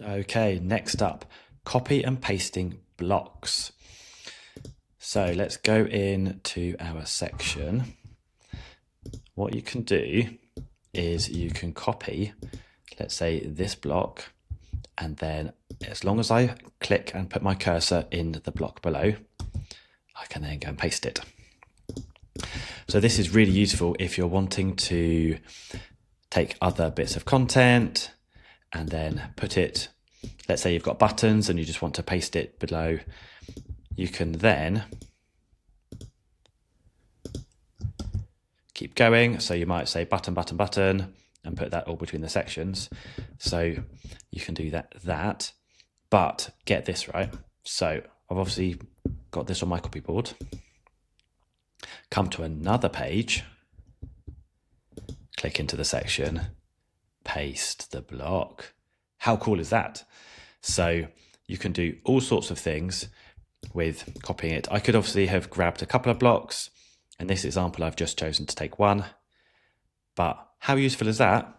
Okay, next up, copy and pasting blocks. So let's go into our section. What you can do is you can copy, let's say, this block, and then as long as I click and put my cursor in the block below, I can then go and paste it. So this is really useful if you're wanting to take other bits of content and then put it, let's say you've got buttons and you just want to paste it below. You can then keep going. So you might say button, button, button, and put that all between the sections. So you can do that, but get this right. So I've obviously got this on my copyboard. Come to another page, click into the section, paste the block. How cool is that? So you can do all sorts of things with copying it. I could obviously have grabbed a couple of blocks. In this example, I've just chosen to take one. But how useful is that